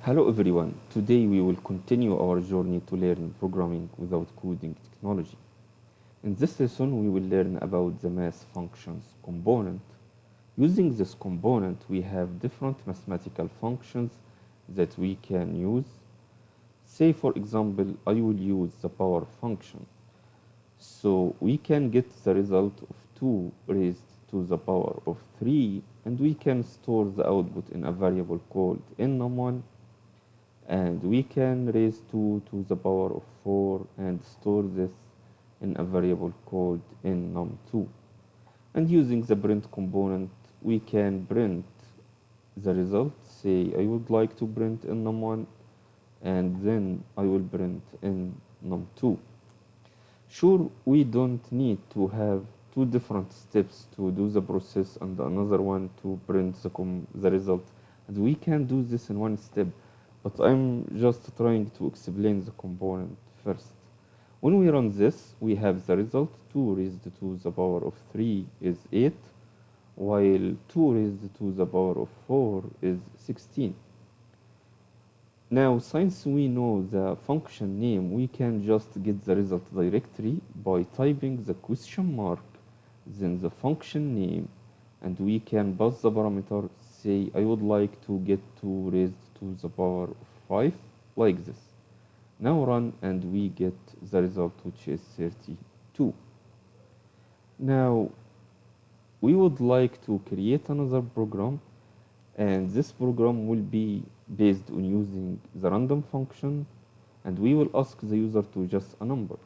Hello everyone. Today we will continue our journey to learn programming without coding technology. In this lesson we will learn about the math functions component. Using this component we have different mathematical functions that we can use. Say for example I will use the power function. So we can get the result of 2 raised to the power of 3 and we can store the output in a variable called num1 and we can raise 2 to the power of 4 and store this in a variable called num2. And using the print component, we can print the result. Say I would like to print in num1 and then I will print in num2. Sure, we don't need to have two different steps to do the process and another one to print the result. And we can do this in one step, but I'm just trying to explain the component first. When we run this, we have the result 2 raised to the power of 3 is 8, while 2 raised to the power of 4 is 16. Now, since we know the function name, we can just get the result directly by typing the question mark, then the function name, and we can pass the parameter, say I would like to get 2 raised to the power of 5, like this. Now run and we get the result which is 32. Now, we would like to create another program and this program will be based on using the random function and we will ask the user to just a number.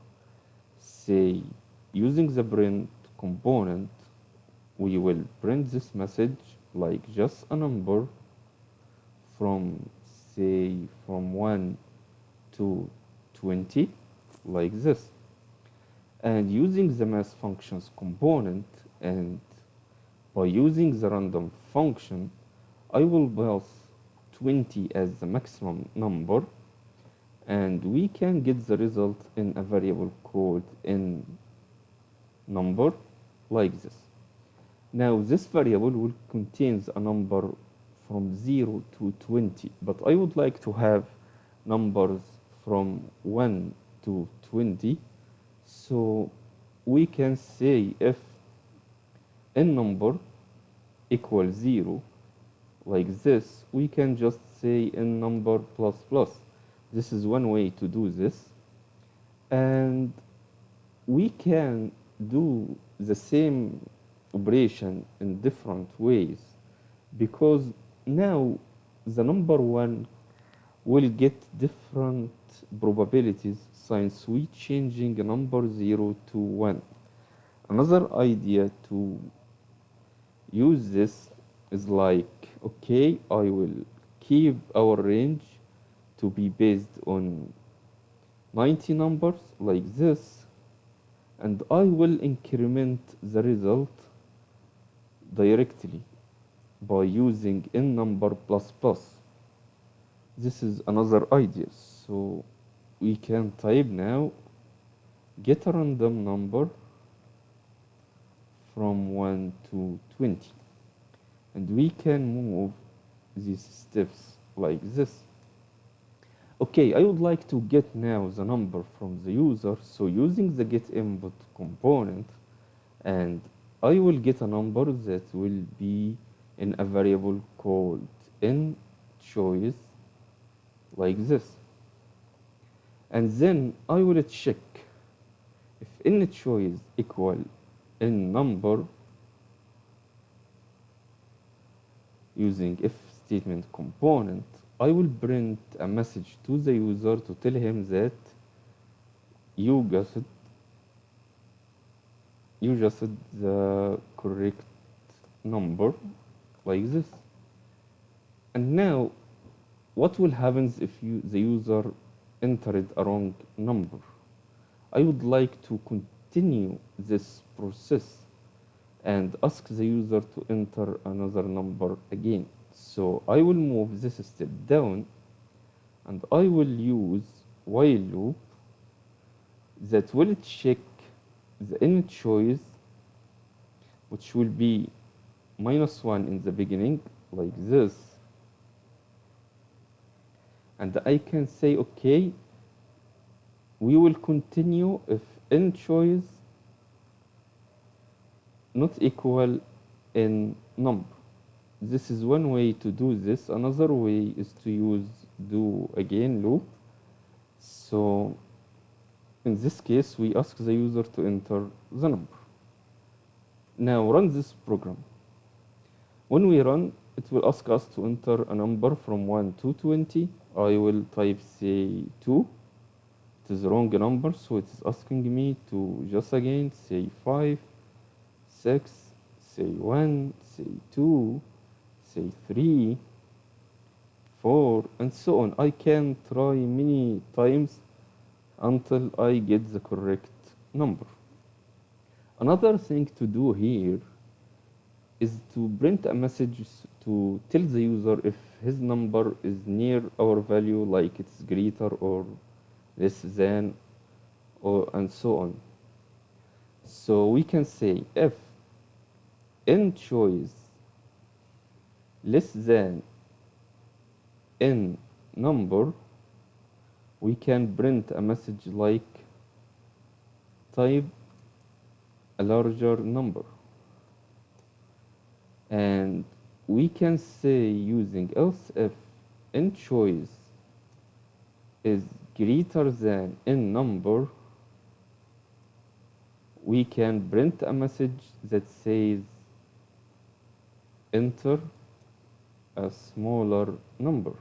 Say using the print component we will print this message like just a number from say from 1 to 20 like this, and using the math functions component and by using the random function I will pass 20 as the maximum number and we can get the result in a variable called in number like this. Now this variable will contains a number from 0 to 20, but I would like to have numbers from 1 to 20, so we can say if n number equals 0 like this, we can just say n number plus plus. This is one way to do this, and we can do the same operation in different ways because now the number 1 will get different probabilities since we changing number 0 to 1. Another idea to use this is like, okay, I will keep our range to be based on 90 numbers like this, and I will increment the result directly by using n number plus plus. This is another idea. So we can type now get a random number from 1 to 20 and we can move these steps like this. Okay, I would like to get now the number from the user, so using the get input component and I will get a number that will be in a variable called n choice like this, and then I will check if n choice equal n number using if statement component. I will print a message to the user to tell him that you guessed the correct number like this. And now what will happen if the user entered a wrong number? I would like to continue this process and ask the user to enter another number again. So I will move this step down and I will use while loop that will check the n choice, which will be -1 in the beginning like this, And I can say, okay, we will continue if n choice not equal in number. This is one way to do this. Another way is to use do again loop. So in this case, we ask the user to enter the number. Now run this program. When we run, it will ask us to enter a number from 1 to 20. I will type say 2. It is the wrong number, so it is asking me to just again say 5, 6, say 1, say 2, say 3, 4, and so on. I can try many times until I get the correct number. Another thing to do here is to print a message to tell the user if his number is near our value, like it's greater or less than, or and so on. So we can say if n choice less than n number, we can print a message like type a larger number. And we can say using else if n choice is greater than n number, we can print a message that says enter a smaller number.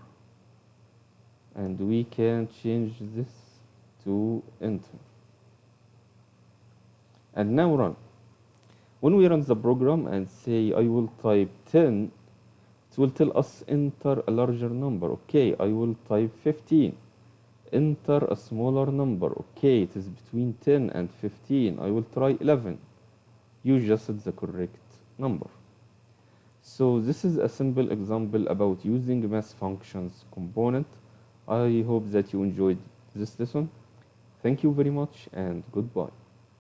And we can change this to enter. And now run. When we run the program and say I will type 10, it will tell us enter a larger number. Okay, I will type 15. Enter a smaller number. Okay, it is between 10 and 15. I will try 11. You just said the correct number. So this is a simple example about using math functions component. I hope that you enjoyed this lesson. Thank you very much and goodbye.